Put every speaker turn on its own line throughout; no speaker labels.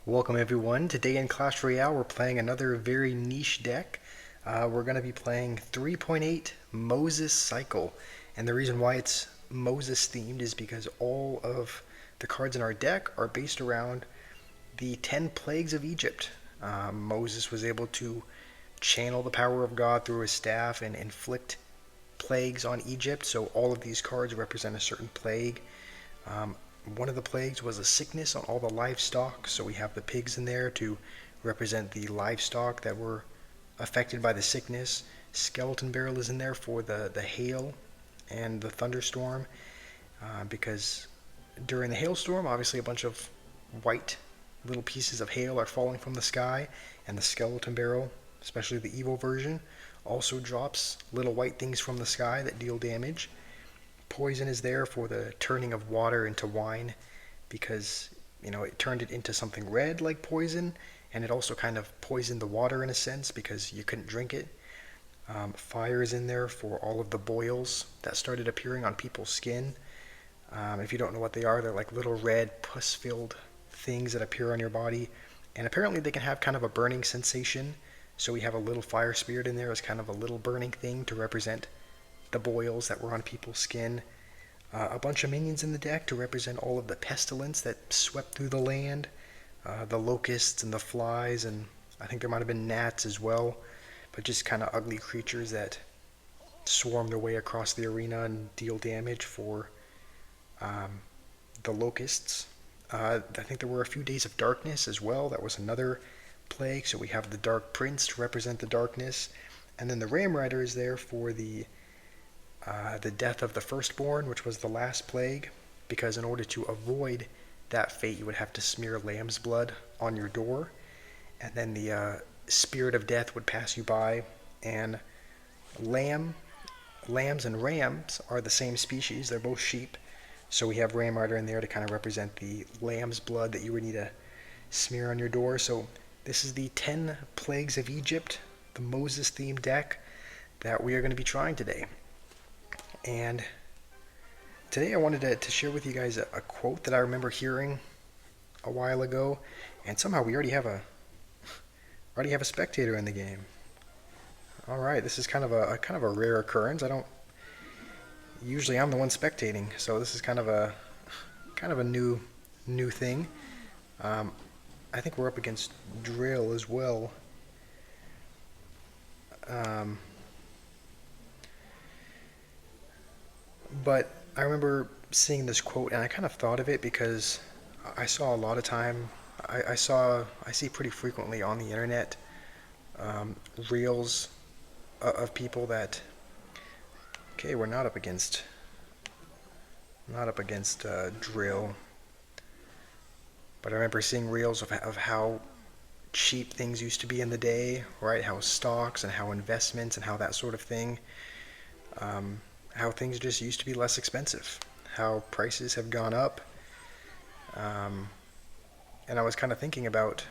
Welcome everyone. Today in Clash Royale we're playing another very niche deck. We're going to be playing 3.8 Moses Cycle. And the reason why it's Moses themed is because all of the cards in our deck are based around the 10 plagues of Egypt. Moses was able to channel the power of God through his staff and inflict plagues on Egypt. So all of these cards represent a certain plague. Um, One of the plagues was a sickness on all the livestock, so we have the pigs in there to represent the livestock that were affected by the sickness. Skeleton Barrel is in there for the hail and the thunderstorm, because during the hailstorm, obviously a bunch of white little pieces of hail are falling from the sky, and the Skeleton Barrel, especially the evil version, also drops little white things from the sky that deal damage. Poison is there for the turning of water into wine because, it turned it into something red like poison, and it also kind of poisoned the water in a sense because you couldn't drink it. Fire is in there for all of the boils that started appearing on people's skin. If you don't know what they are, they're like little red pus-filled things that appear on your body, and apparently they can have kind of a burning sensation. So we have a little fire spirit in there as kind of a little burning thing to represent the boils that were on people's skin. A bunch of minions in the deck to represent all of the pestilence that swept through the land, the locusts and the flies, and I think there might have been gnats as well, but just kind of ugly creatures that swarm their way across the arena and deal damage for the locusts. I think there were a few days of darkness as well. That was another plague, so we have the Dark Prince to represent the darkness, and then the Ram Rider is there for the death of the firstborn, which was the last plague, because in order to avoid that fate, you would have to smear lamb's blood on your door, and then the spirit of death would pass you by. And lambs and rams are the same species; they're both sheep. So we have Ram Rider in there to kind of represent the lamb's blood that you would need to smear on your door. So this is the 10 plagues of Egypt, the Moses themed deck that we are going to be trying today. And today I wanted to share with you guys a quote that I remember hearing a while ago, and somehow we already have a spectator in the game. All right, this is kind of a rare occurrence. I don't usually I'm the one spectating, so this is kind of a new thing. I think we're up against Drill as well. But I remember seeing this quote, and I kind of thought of it because I saw a lot of time. I see pretty frequently on the internet reels of people that. Okay, we're not up against Drill, but I remember seeing reels of how cheap things used to be in the day, right? How stocks and how investments and how that sort of thing. How things just used to be less expensive, how prices have gone up. And I was kind of thinking about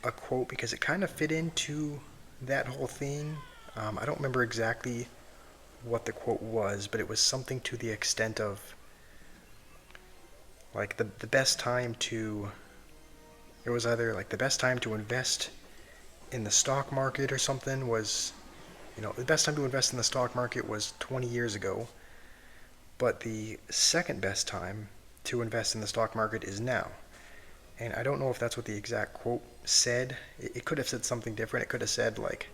a quote because it kind of fit into that whole thing. I don't remember exactly what the quote was, but it was something to the extent of like the best time to, it was either like the best time to invest in the stock market or something was, the best time to invest in the stock market was 20 years ago, but the second best time to invest in the stock market is now. And I don't know if that's what the exact quote said. It could have said something different. It could have said, like,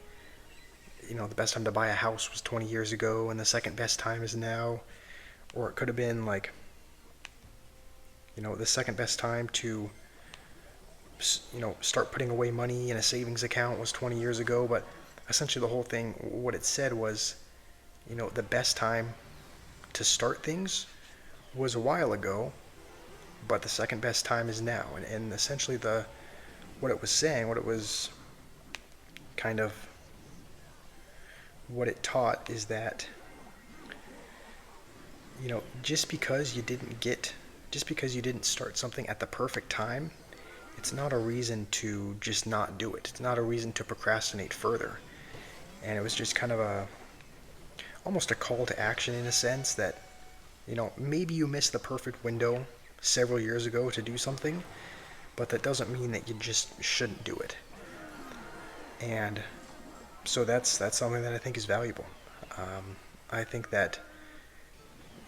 the best time to buy a house was 20 years ago, and the second best time is now. Or it could have been, like, the second best time to, start putting away money in a savings account was 20 years ago, but essentially the whole thing, what it said was, the best time to start things was a while ago, but the second best time is now. And essentially what it was saying, what it was kind of, what it taught is that, just because you didn't start something at the perfect time, it's not a reason to just not do it. It's not a reason to procrastinate further. And it was just kind of almost a call to action in a sense that, maybe you missed the perfect window several years ago to do something, but that doesn't mean that you just shouldn't do it. And so that's something that I think is valuable. I think that,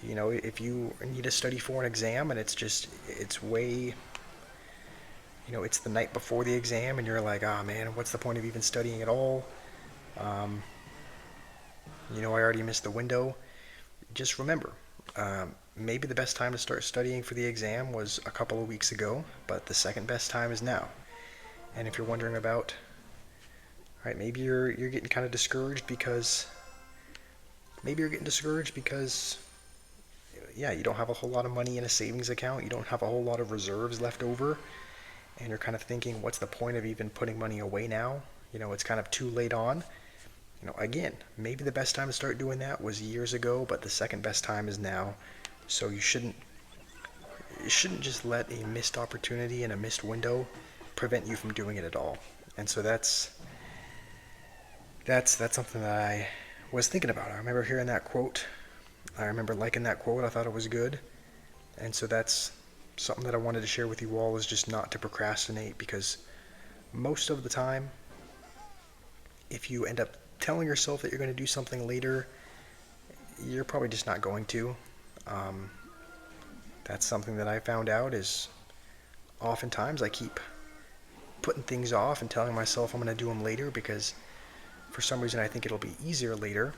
if you need to study for an exam and it's way, it's the night before the exam and you're like, ah, man, what's the point of even studying at all? Um, I already missed the window. Just remember, maybe the best time to start studying for the exam was a couple of weeks ago, but the second best time is now. And if you're wondering about, right, maybe you're getting kind of discouraged because yeah, you don't have a whole lot of money in a savings account, you don't have a whole lot of reserves left over, and you're kind of thinking, what's the point of even putting money away now? It's kind of too late on. Again, maybe the best time to start doing that was years ago, but the second best time is now. So you shouldn't just let a missed opportunity and a missed window prevent you from doing it at all. And so that's something that I was thinking about. I remember hearing that quote. I remember liking that quote. I thought it was good. And so that's something that I wanted to share with you all, is just not to procrastinate, because most of the time, if you end up telling yourself that you're going to do something later, you're probably just not going to. That's something that I found out, is oftentimes I keep putting things off and telling myself I'm going to do them later because for some reason I think it'll be easier later,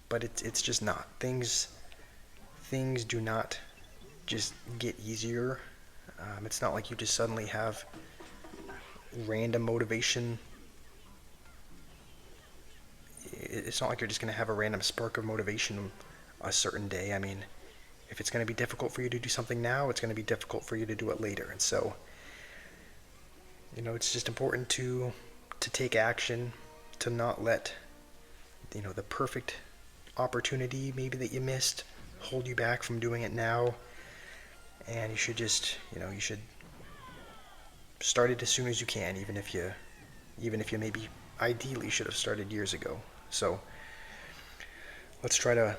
but it's just not. Things do not just get easier. It's not like you just suddenly have random motivation. It's not like you're just going to have a random spark of motivation a certain day. I mean, if it's going to be difficult for you to do something now, it's going to be difficult for you to do it later. And so, it's just important to take action, to not let, the perfect opportunity maybe that you missed hold you back from doing it now. And you should just, you should start it as soon as you can, even if you maybe ideally should have started years ago. So let's try to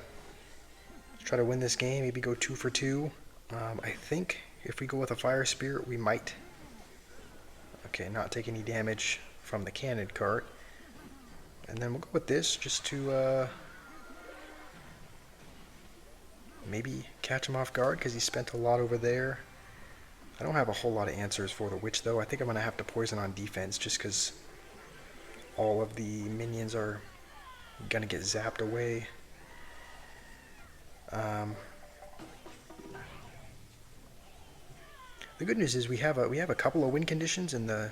win this game. Maybe go 2 for 2. I think if we go with a fire spirit, we might. Okay, not take any damage from the cannon cart, and then we'll go with this just to maybe catch him off guard because he spent a lot over there. I don't have a whole lot of answers for the witch though. I think I'm gonna have to poison on defense just because all of the minions are gonna get zapped away. The good news is we have a couple of win conditions in the.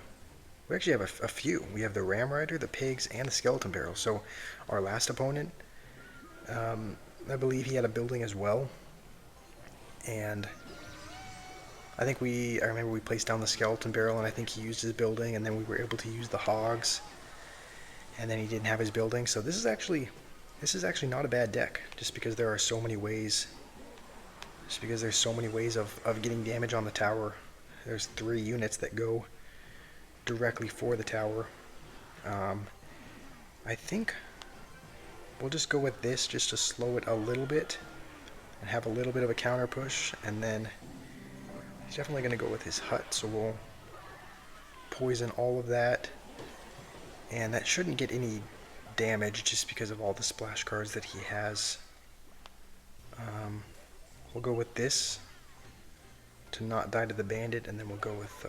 We actually have a few. We have the ram rider, the pigs, and the skeleton barrel. So our last opponent, I believe he had a building as well, and I remember we placed down the skeleton barrel, and I think he used his building, and then we were able to use the hogs, and then he didn't have his building. So this is actually not a bad deck, just because there are so many ways. Just because there's so many ways of getting damage on the tower. There's 3 units that go directly for the tower. I think we'll just go with this just to slow it a little bit and have a little bit of a counter push, and then he's definitely going to go with his hut, so we'll poison all of that, and that shouldn't get any damage just because of all the splash cards that he has. We'll go with this to not die to the bandit, and then we'll go with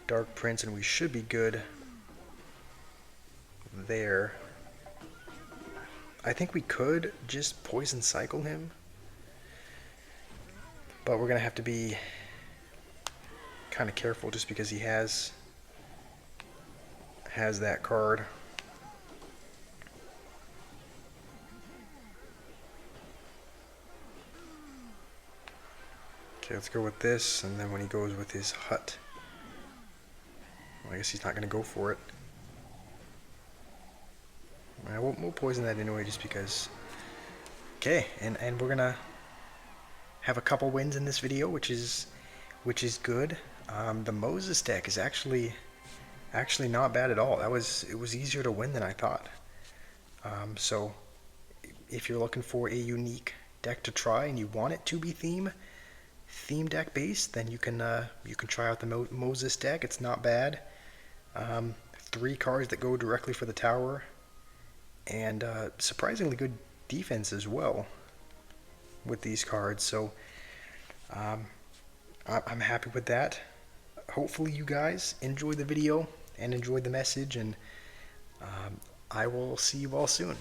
Dark Prince, and we should be good there. I think we could just poison cycle him, but we're gonna have to be kind of careful just because he has that card. Okay, let's go with this, and then when he goes with his hut, well, I guess he's not going to go for it. We'll poison that anyway just because. Okay, and we're going to have a couple wins in this video, which is good. The Moses deck is actually not bad at all. It was easier to win than I thought. So if you're looking for a unique deck to try and you want it to be theme, theme deck base, then you can try out the Moses deck. It's not bad. 3 cards that go directly for the tower, and surprisingly good defense as well with these cards. So I'm happy with that. Hopefully you guys enjoyed the video and enjoyed the message, and I will see you all soon.